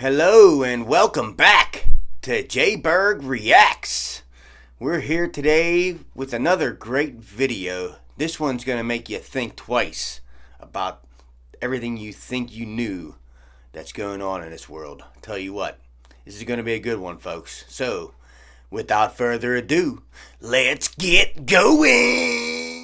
Hello and welcome back to J Berg Reacts. We're here today with another great video. This one's going to make you think twice about everything you think you knew that's going on in this world. I'll tell you what, this is going to be a good one, folks. So, without further ado, let's get going!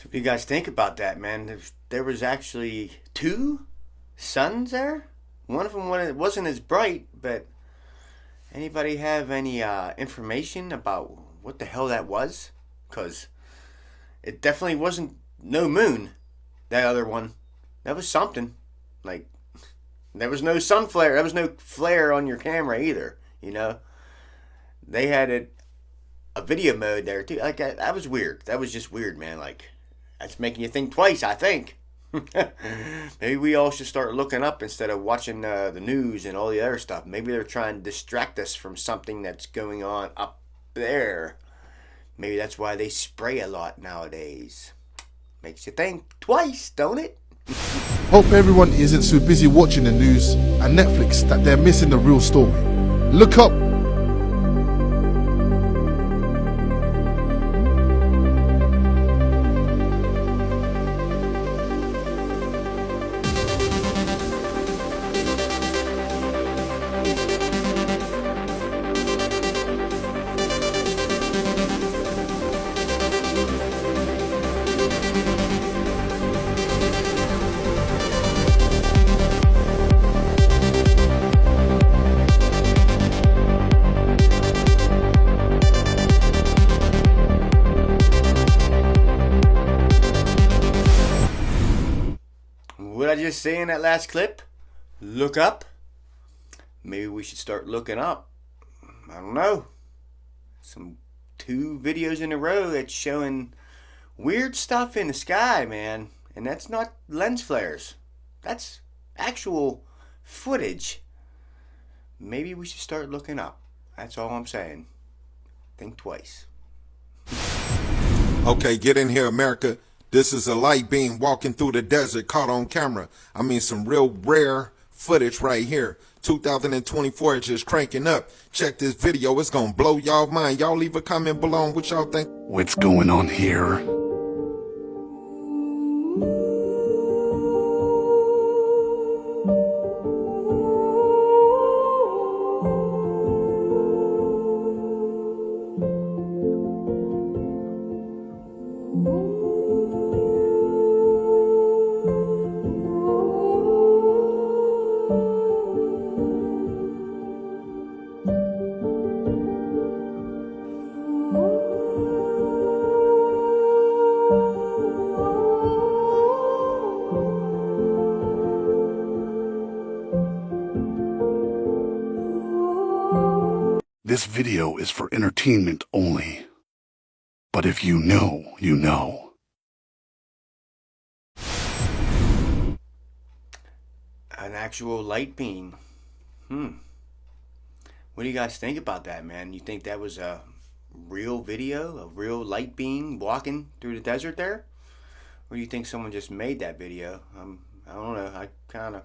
What do you guys think about that, man? There was actually two suns there. One of them wasn't as bright, but anybody have any information about what the hell that was? Because it definitely wasn't no moon. That other one, that was something. Like, there was no sun flare. There was no flare on your camera either. You know, they had a video mode there too. Like that was weird. That was just weird, man. Like, that's making you think twice, I think. Maybe we all should start looking up instead of watching the news and all the other stuff. Maybe they're trying to distract us from something that's going on up there. Maybe that's why they spray a lot nowadays. Makes you think twice, don't it? Hope everyone isn't so busy watching the news and Netflix that they're missing the real story. Look up. What I just say in that last clip? Look up? Maybe we should start looking up. I don't know. Two videos in a row that's showing weird stuff in the sky, man. And that's not lens flares. That's actual footage. Maybe we should start looking up. That's all I'm saying. Think twice. Okay, get in here, America. This is a light beam walking through the desert caught on camera. I mean, some real rare footage right here. 2024 is just cranking up. Check this video. It's going to blow y'all mind. Y'all leave a comment below on what y'all think. What's going on here? This video is for entertainment only. But if you know, you know. An actual light beam. What do you guys think about that, man? You think that was a real video? A real light beam walking through the desert there? Or do you think someone just made that video? I don't know. I kind of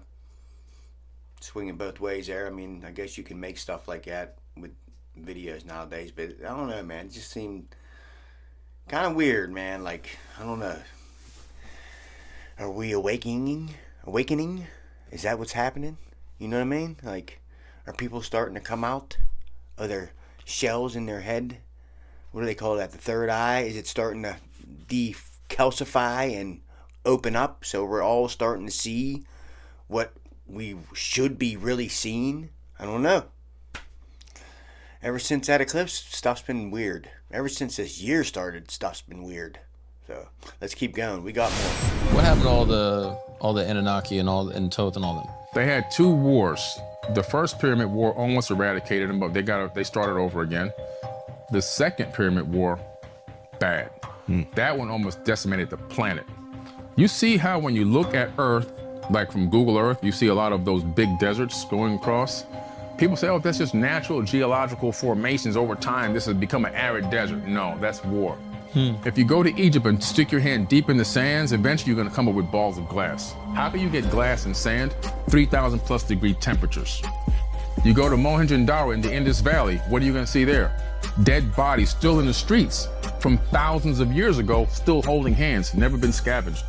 swing it both ways there. I mean, I guess you can make stuff like that with videos nowadays, but I don't know, man. It just seemed kind of weird, man. Like, I don't know. Are we awakening? awakening? Is that what's happening? You know what I mean? Like, are people starting to come out of their shells in their head? What do they call that? The third eye? Is it starting to decalcify and open up so we're all starting to see what we should be really seeing? I don't know. Ever since that eclipse, stuff's been weird. Ever since this year started, stuff's been weird. So let's keep going. We got more. What happened to all the Anunnaki and Thoth and all them? They had 2 wars. The first Pyramid War almost eradicated them, but they started over again. The second Pyramid War, bad. That one almost decimated the planet. You see how when you look at Earth, like from Google Earth, you see a lot of those big deserts going across. People say, oh, that's just natural geological formations over time. This has become an arid desert. No, that's war. If you go to Egypt and stick your hand deep in the sands, eventually you're gonna come up with balls of glass. How can you get glass and sand? 3,000 plus degree temperatures. You go to Mohenjo-Daro in the Indus Valley, what are you gonna see there? Dead bodies still in the streets from thousands of years ago, still holding hands, never been scavenged.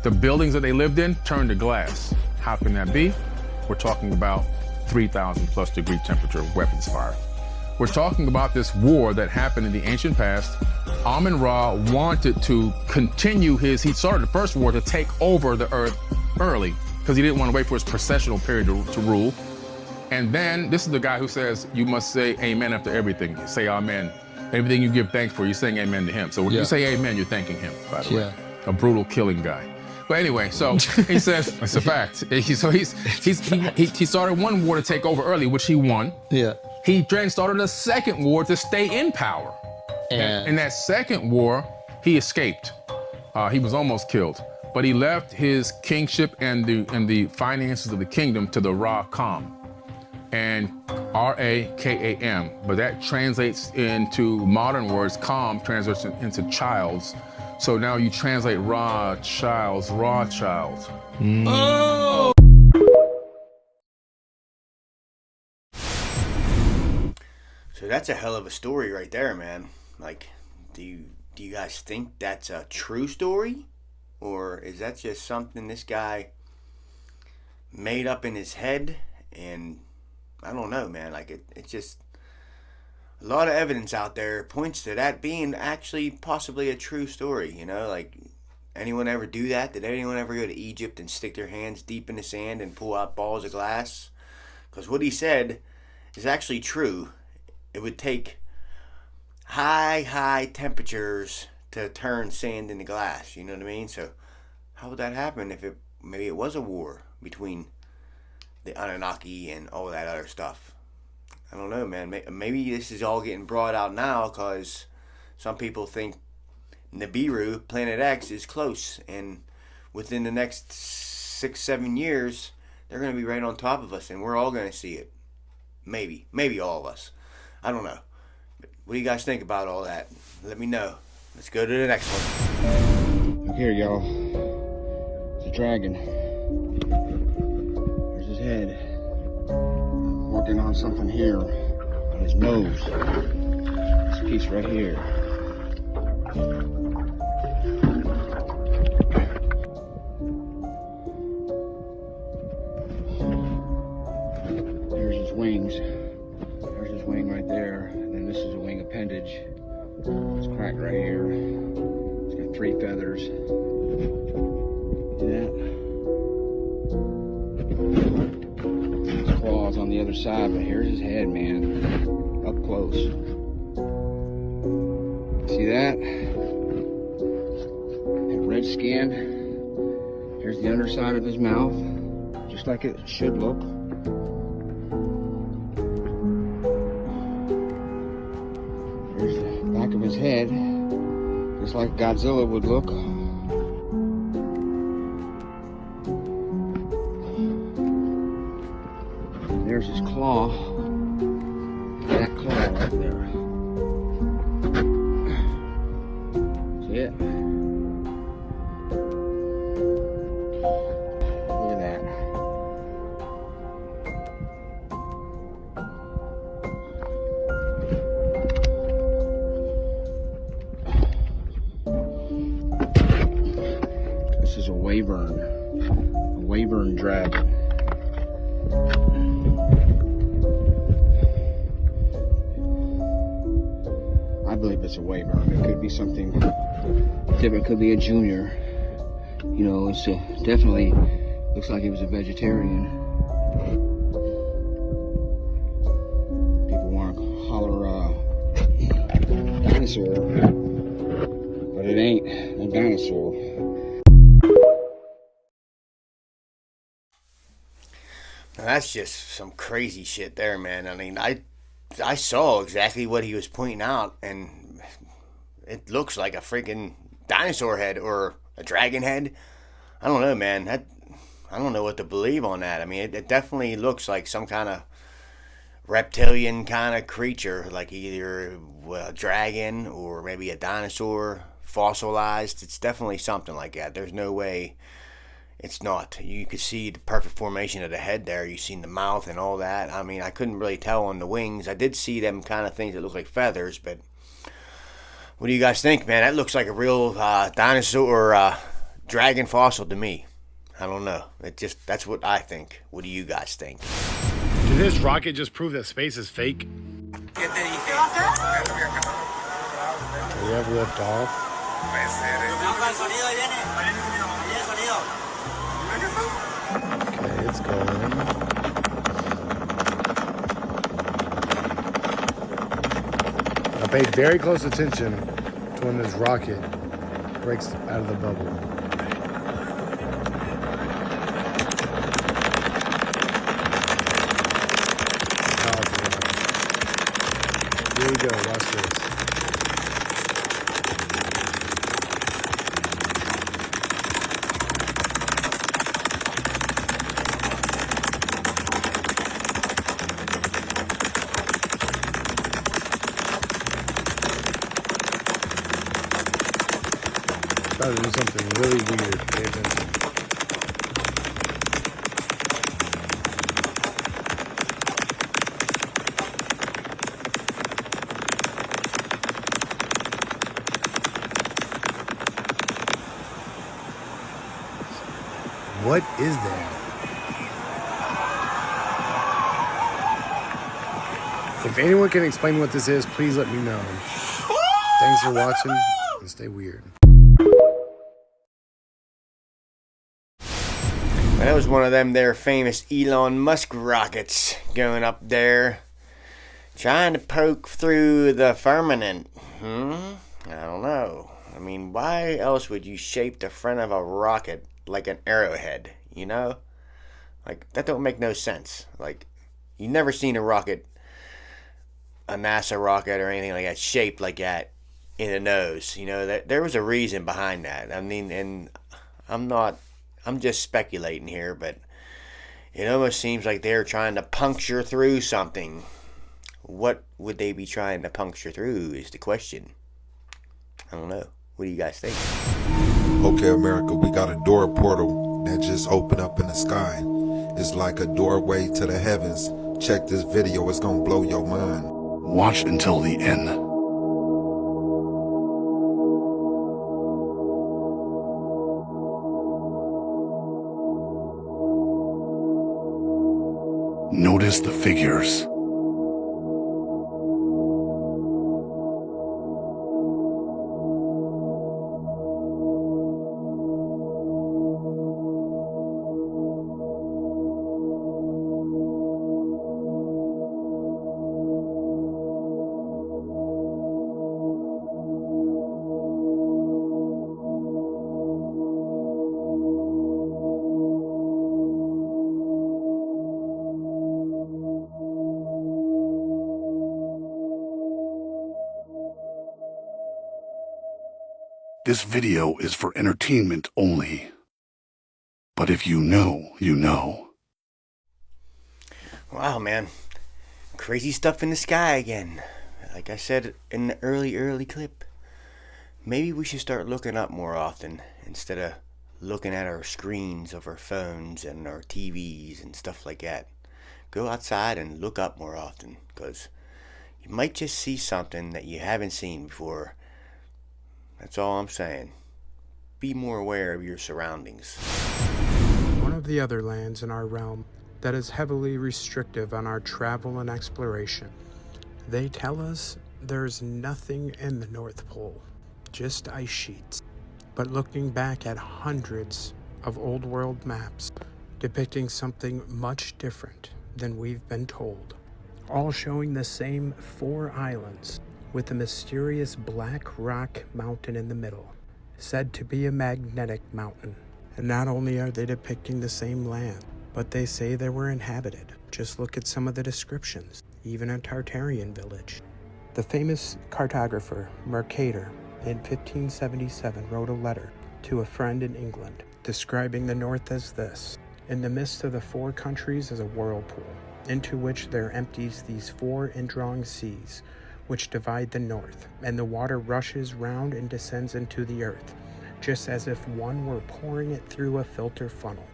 The buildings that they lived in turned to glass. How can that be? We're talking about 3,000 plus degree temperature weapons fire. We're talking about this war that happened in the ancient past. Amun-Ra wanted to continue he started the first war to take over the earth early because he didn't want to wait for his processional period to rule. And then this is the guy who says, you must say amen after everything. Say amen. Everything you give thanks for, you're saying amen to him. So when you say amen, you're thanking him, by the way. A brutal killing guy. But anyway, so he says, it's a fact. He started one war to take over early, which he won. Yeah. He then started a second war to stay in power. And in that second war, he escaped. He was almost killed. But he left his kingship and the finances of the kingdom to the Ra-Kam. And R-A-K-A-M. But that translates into modern words. Kam translates into childs. So now you translate Ra, childs, Ra, child. Oh! So that's a hell of a story right there, man. Like, do you guys think that's a true story? Or is that just something this guy made up in his head? And I don't know, man. Like, it's just a lot of evidence out there points to that being actually possibly a true story, you know? Like, anyone ever do that? Did anyone ever go to Egypt and stick their hands deep in the sand and pull out balls of glass? Because what he said is actually true. It would take high temperatures to turn sand into glass, you know what I mean? So how would that happen if maybe it was a war between the Anunnaki and all that other stuff? I don't know, man. Maybe this is all getting brought out now because some people think Nibiru, Planet X, is close, and within the next 6-7 years they're going to be right on top of us and we're all going to see it. Maybe all of us. I don't know. But what do you guys think about all that? Let me know. Let's go to the next one. Look here, y'all. It's a dragon. There's his head. Working on something here on his nose. This piece right here. There's his wings. There's his wing right there. And then this is a wing appendage. It's cracked right here. It's got 3 feathers. See that? His claws on the other side, but here's his head, man. Up close. See that? That red skin. Here's the underside of his mouth. Just like it should look. Here's the back of his head, just like Godzilla would look. There's his claw. That claw right there. See it? Look at that. This is a wyvern. A Wyvern dragon. I believe it's a wyvern. It could be something different. It could be a junior. You know, it's definitely looks like he was a vegetarian. People want to holler dinosaur, but it ain't no dinosaur. Now, that's just some crazy shit there, man. I mean, I saw exactly what he was pointing out, and it looks like a freaking dinosaur head or a dragon head. I don't know, man. I don't know what to believe on that. I mean, it definitely looks like some kind of reptilian kind of creature, like either a dragon or maybe a dinosaur fossilized. It's definitely something like that. There's no way it's not. You could see the perfect formation of the head there. You've seen the mouth and all that. I mean, I couldn't really tell on the wings. I did see them kind of things that look like feathers, but what do you guys think, man? That looks like a real dinosaur or dragon fossil to me. I don't know. That's what I think. What do you guys think? Did this rocket just prove that space is fake? We have lift off. Okay, it's going. I paid very close attention to when this rocket breaks out of the bubble. Here we go, watch this. About to do something really weird. Pay attention. What is that? If anyone can explain what this is, please let me know. Thanks for watching and stay weird. That was one of them there famous Elon Musk rockets going up there, trying to poke through the firmament. I don't know. I mean, why else would you shape the front of a rocket like an arrowhead, you know? Like, that don't make no sense. Like, you never seen a rocket, a NASA rocket or anything like that, shaped like that in the nose. You know, that there was a reason behind that. I mean, and I'm just speculating here, but it almost seems like they're trying to puncture through something. What would they be trying to puncture through is the question. I don't know. What do you guys think? Okay, America, we got a door portal that just opened up in the sky. It's like a doorway to the heavens. Check this video, it's gonna blow your mind. Watch until the end. Notice the figures. This video is for entertainment only. But if you know, you know. Wow, man. Crazy stuff in the sky again. Like I said in the early clip. Maybe we should start looking up more often instead of looking at our screens of our phones and our TVs and stuff like that. Go outside and look up more often, because you might just see something that you haven't seen before. That's all I'm saying. Be more aware of your surroundings. One of the other lands in our realm that is heavily restrictive on our travel and exploration. They tell us there's nothing in the North Pole, just ice sheets. But looking back at hundreds of old world maps depicting something much different than we've been told, all showing the same 4 islands with a mysterious black rock mountain in the middle, said to be a magnetic mountain. And not only are they depicting the same land, but they say they were inhabited. Just look at some of the descriptions, even a Tartarian village. The famous cartographer Mercator in 1577 wrote a letter to a friend in England, describing the north as this: in the midst of the 4 countries is a whirlpool, into which there empties these 4 indrawing seas, which divide the north, and the water rushes round and descends into the earth, just as if one were pouring it through a filter funnel.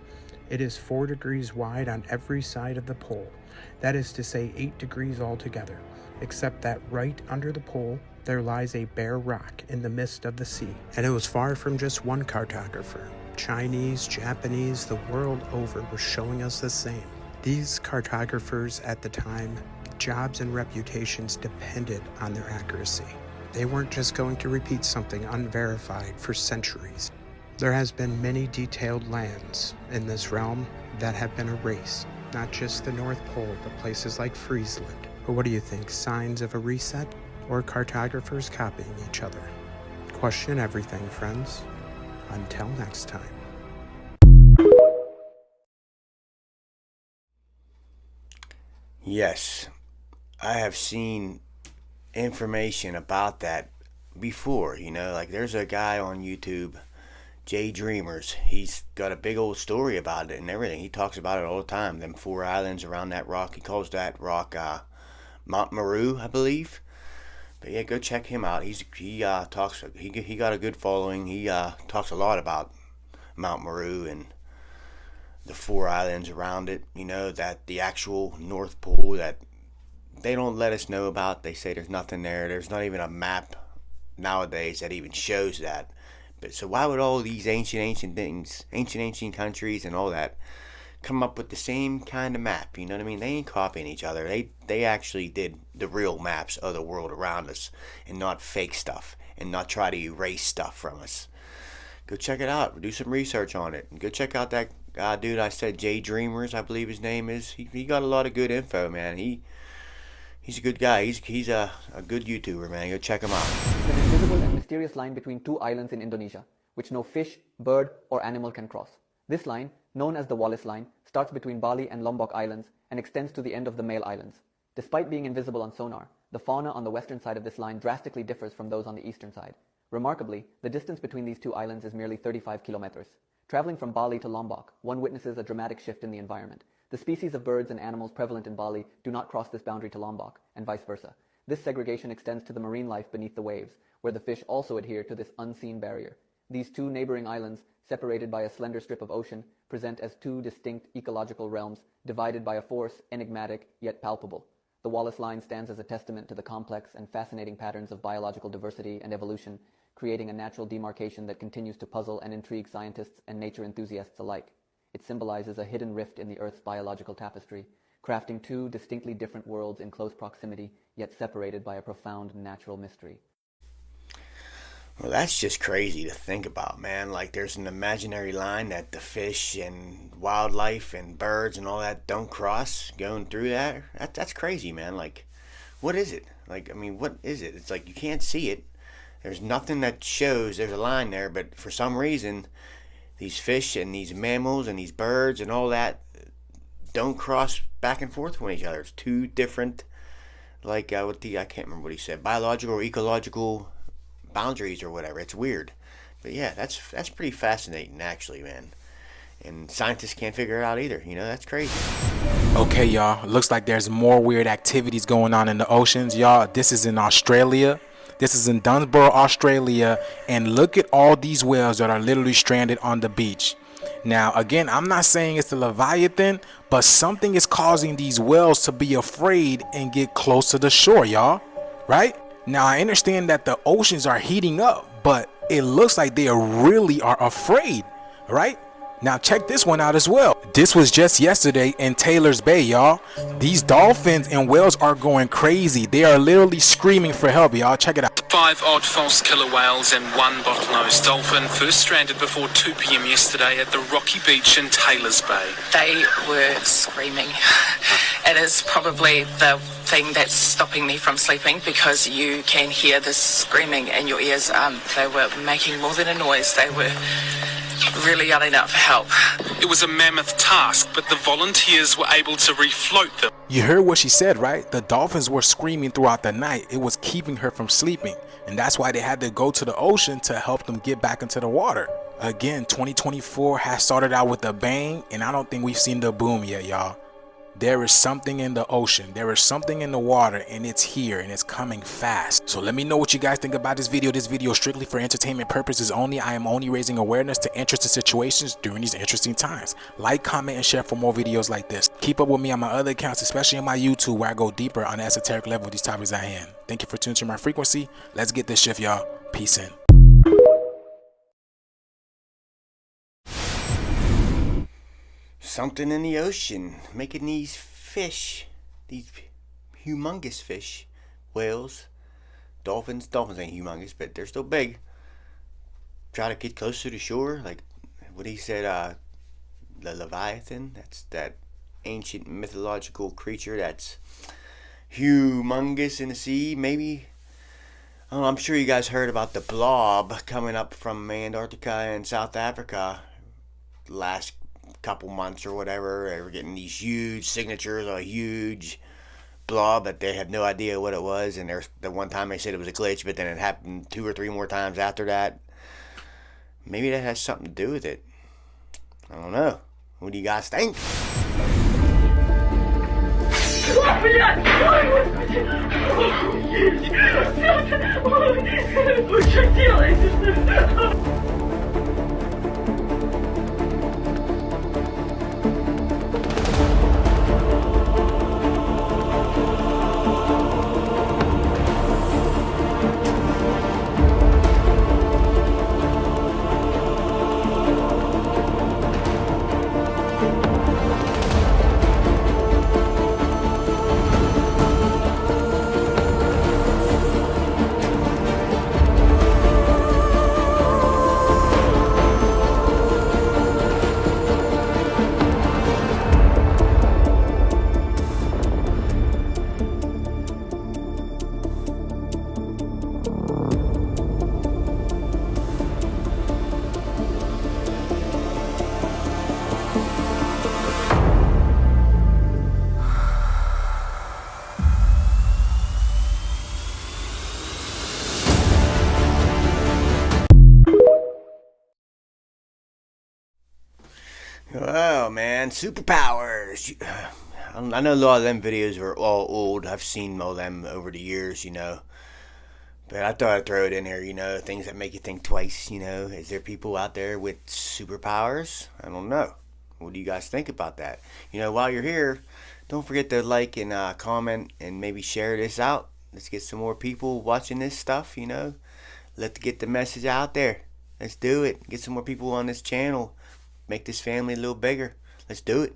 It is 4 degrees wide on every side of the pole, that is to say 8 degrees altogether, except that right under the pole there lies a bare rock in the midst of the sea. And it was far from just one cartographer. Chinese, Japanese, the world over were showing us the same. These cartographers at the time, jobs and reputations depended on their accuracy. They weren't just going to repeat something unverified for centuries. There has been many detailed lands in this realm that have been erased, not just the North Pole, but places like Friesland. But what do you think, signs of a reset or cartographers copying each other? Question everything, friends. Until next time. Yes, I have seen information about that before, like there's a guy on YouTube, Jay Dreamers. He's got a big old story about it and everything. He talks about it all the time, them 4 islands around that rock. He calls that rock Mount Meru, I believe. But yeah, go check him out. He got a good following. He talks a lot about Mount Meru and the 4 islands around it, that the actual North Pole that they don't let us know about. They say there's nothing there. There's not even a map nowadays that even shows that. But so why would all these ancient things, ancient countries and all that come up with the same kind of map? You know what I mean? They ain't copying each other. They actually did the real maps of the world around us and not fake stuff and not try to erase stuff from us. Go check it out. Do some research on it. And go check out that dude I said, Jay Dreamers, I believe his name is. He got a lot of good info, man. He's a good guy. He's a good YouTuber, man. Go check him out. An invisible and mysterious line between 2 islands in Indonesia, which no fish, bird, or animal can cross. This line, known as the Wallace Line, starts between Bali and Lombok Islands and extends to the end of the Male Islands. Despite being invisible on sonar, the fauna on the western side of this line drastically differs from those on the eastern side. Remarkably, the distance between these 2 islands is merely 35 kilometers. Traveling from Bali to Lombok, one witnesses a dramatic shift in the environment. The species of birds and animals prevalent in Bali do not cross this boundary to Lombok, and vice versa. This segregation extends to the marine life beneath the waves, where the fish also adhere to this unseen barrier. These 2 neighboring islands, separated by a slender strip of ocean, present as 2 distinct ecological realms, divided by a force enigmatic yet palpable. The Wallace Line stands as a testament to the complex and fascinating patterns of biological diversity and evolution, creating a natural demarcation that continues to puzzle and intrigue scientists and nature enthusiasts alike. It symbolizes a hidden rift in the Earth's biological tapestry, crafting 2 distinctly different worlds in close proximity, yet separated by a profound natural mystery. Well, that's just crazy to think about, man. Like, there's an imaginary line that the fish and wildlife and birds and all that don't cross going through that. That's crazy, man. Like, what is it? Like, I mean, what is it? It's like you can't see it. There's nothing that shows there's a line there, but for some reason, these fish and these mammals and these birds and all that don't cross back and forth from each other. It's 2 different, like, I can't remember what he said, biological or ecological boundaries or whatever. It's weird. But yeah, that's pretty fascinating, actually, man. And scientists can't figure it out either. That's crazy. Okay, y'all. Looks like there's more weird activities going on in the oceans, y'all. This is in Australia. This is in Dunsborough, Australia, and look at all these whales that are literally stranded on the beach. Now, again, I'm not saying it's the Leviathan, but something is causing these whales to be afraid and get close to the shore, y'all. Right? Now, I understand that the oceans are heating up, but it looks like they really are afraid, right? Now check this one out as well. This was just yesterday in Taylor's Bay, y'all. These dolphins and whales are going crazy. They are literally screaming for help, y'all. Check it out. 5 odd false killer whales and 1 bottlenose dolphin first stranded before 2 p.m. yesterday at the rocky beach in Taylor's Bay. They were screaming. It is probably the thing that's stopping me from sleeping, because you can hear this screaming in your ears. They were making more than a noise. They were really yelling out for help. It was a mammoth task, but the volunteers were able to refloat them. You heard what she said, right? The dolphins were screaming throughout the night. It was keeping her from sleeping. And that's why they had to go to the ocean to help them get back into the water. Again, 2024 has started out with a bang, and I don't think we've seen the boom yet, y'all. There is something in the ocean, there is something in the water, and it's here, and it's coming fast. So let me know what you guys think about this video. This video is strictly for entertainment purposes only. I am only raising awareness to interesting situations during these interesting times. Like, comment, and share for more videos like this. Keep up with me on my other accounts, especially on my YouTube, where I go deeper on the esoteric level with these topics at hand. Thank you for tuning to my frequency. Let's get this shift, y'all. Peace in. Something in the ocean making these fish, these humongous fish, whales, dolphins ain't humongous, but they're still big, try to get closer to shore. Like what he said, the Leviathan, that's that ancient mythological creature that's humongous in the sea. Maybe, I don't know, I'm sure you guys heard about the blob coming up from Antarctica and South Africa last couple months or whatever. They were getting these huge signatures of a huge blob, but they had no idea what it was. And there's the one time they said it was a glitch, but then it happened 2 or 3 more times after that. Maybe that has something to do with it. I don't know. What do you guys think? Well, man, superpowers. I know a lot of them videos are all old. I've seen all of them over the years, you know. But I thought I'd throw it in there, you know, things that make you think twice, you know. Is there people out there with superpowers? I don't know. What do you guys think about that? You know, while you're here, don't forget to like and comment and maybe share this out. Let's get some more people watching this stuff, you know. Let's get the message out there. Let's do it. Get some more people on this channel. Make this family a little bigger. Let's do it.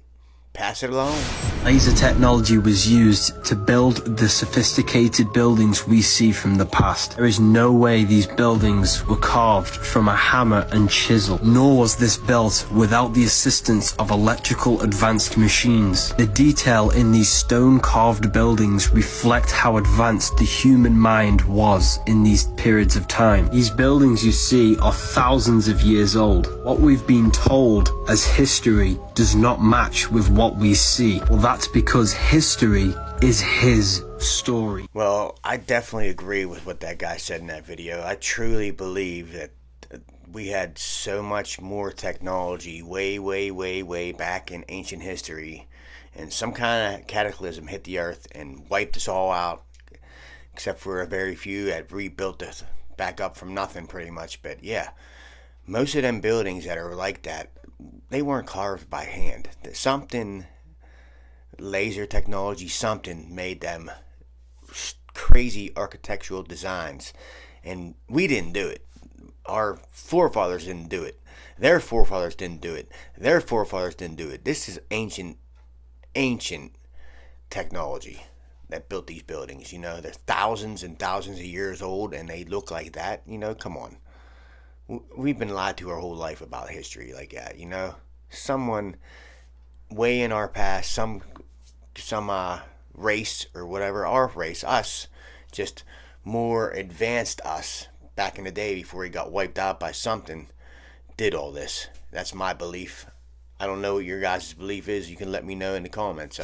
Pass it along. Laser technology was used to build the sophisticated buildings we see from the past. There is no way these buildings were carved from a hammer and chisel, nor was this built without the assistance of electrical advanced machines. The detail in these stone-carved buildings reflect how advanced the human mind was in these periods of time. These buildings you see are thousands of years old. What we've been told as history does not match with what we see. Well, that's because history is his story. Well, I definitely agree with what that guy said in that video. I truly believe that we had so much more technology way back in ancient history, and some kind of cataclysm hit the earth and wiped us all out, except for a very few that rebuilt it back up from nothing pretty much. But yeah, most of them buildings that are like that, they weren't carved by hand. Something, laser technology, something made them crazy architectural designs, and we didn't do it. our forefathers didn't do it. Their forefathers didn't do it. Their forefathers didn't do it. This is ancient technology that built these buildings. You know, they're thousands and thousands of years old, and they look like that. You know, come on. We've been lied to our whole life about history like that. You know, someone way in our past, some race or whatever, our race, us, just more advanced us back in the day before he got wiped out by something, did all this. That's my belief. I don't know what your guys' belief is. You can let me know in the comments.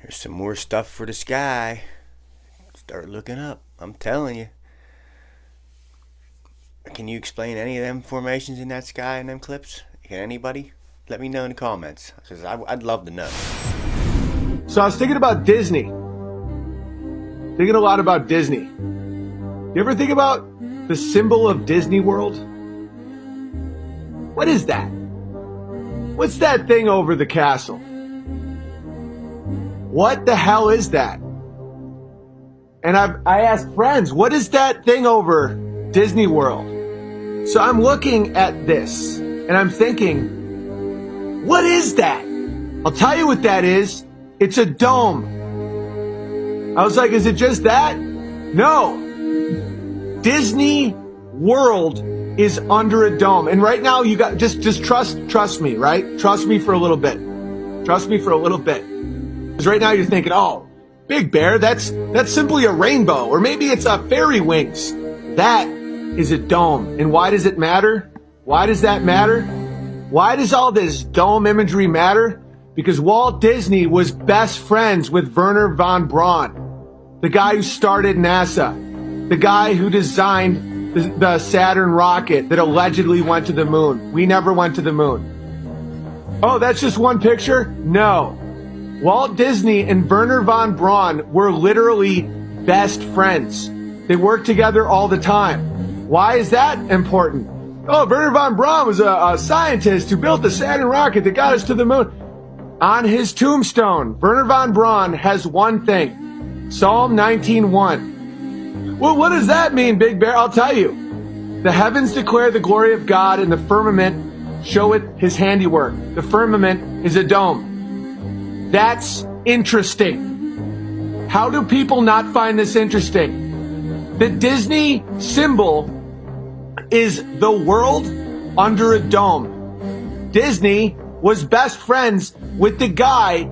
There's some more stuff for the sky. Start looking up. I'm telling you. Can you explain any of them formations in that sky in them clips? Can anybody? Let me know in the comments, because I'd love to know. So I was thinking about Disney. Thinking a lot about Disney. You ever think about the symbol of Disney World? What is that? What's that thing over the castle? What the hell is that? And I asked friends, what is that thing over Disney World? So I'm looking at this and I'm thinking, what is that? I'll tell you what that is. It's a dome. I was like, is it just that? No. Disney World is under a dome. And right now you got just trust me, right? Trust me for a little bit. Trust me for a little bit. Because right now you're thinking, oh, Big Bear, that's simply a rainbow, or maybe it's a fairy wings. That is a dome. And why does it matter? Why does that matter? Why does all this dome imagery matter? Because Walt Disney was best friends with Wernher von Braun, the guy who started NASA, the guy who designed the Saturn rocket that allegedly went to the moon. We never went to the moon. Oh, that's just one picture? No. Walt Disney and Wernher von Braun were literally best friends. They worked together all the time. Why is that important? Oh, Wernher von Braun was a scientist who built the Saturn rocket that got us to the moon. On his tombstone, Wernher von Braun has one thing, Psalm 19:1. Well, what does that mean, Big Bear? I'll tell you. The heavens declare the glory of God, and the firmament showeth his handiwork. The firmament is a dome. That's interesting. How do people not find this interesting? The Disney symbol is the world under a dome. Disney was best friends with the guy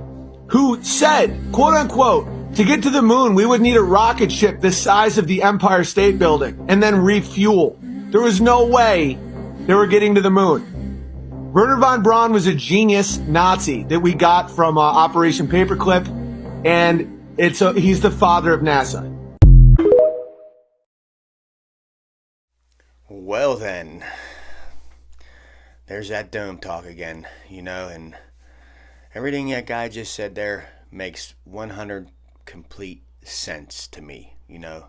who said, quote unquote, to get to the moon, we would need a rocket ship the size of the Empire State Building and then refuel. There was no way they were getting to the moon. Wernher von Braun was a genius Nazi that we got from Operation Paperclip, and he's the father of NASA. Well then, there's that dome talk again, you know, and everything that guy just said there makes 100 complete sense to me, you know.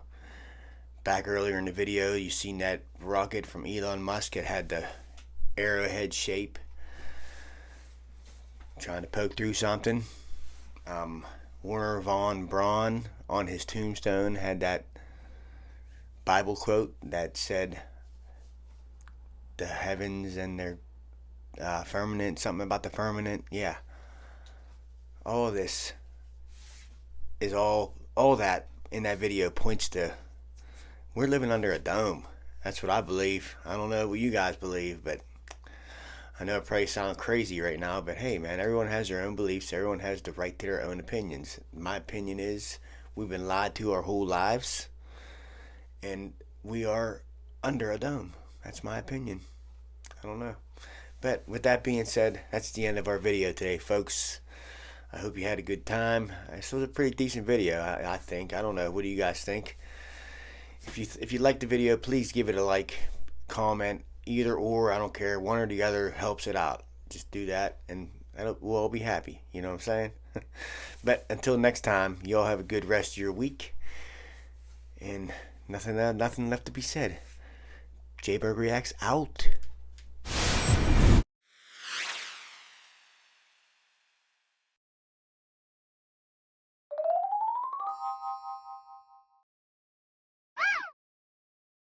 Back earlier in the video, you seen that rocket from Elon Musk. It had the arrowhead shape, trying to poke through something. Wernher von Braun on his tombstone had that Bible quote that said the heavens and their firmament, something about the firmament. Yeah, all of this is all that in that video points to, we're living under a dome. That's what I believe. I don't know what you guys believe, but I know it probably sounds crazy right now, but hey man, everyone has their own beliefs. Everyone has the right to their own opinions. My opinion is we've been lied to our whole lives, and we are under a dome. That's my opinion. I don't know. But with that being said, that's the end of our video today, folks. I hope you had a good time. This was a pretty decent video, I think. I don't know. What do you guys think? If you liked the video, please give it a like, comment, either or. I don't care. One or the other helps it out. Just do that, and we'll all be happy. You know what I'm saying? But until next time, you all have a good rest of your week. And nothing left to be said. J Berg Reacts out.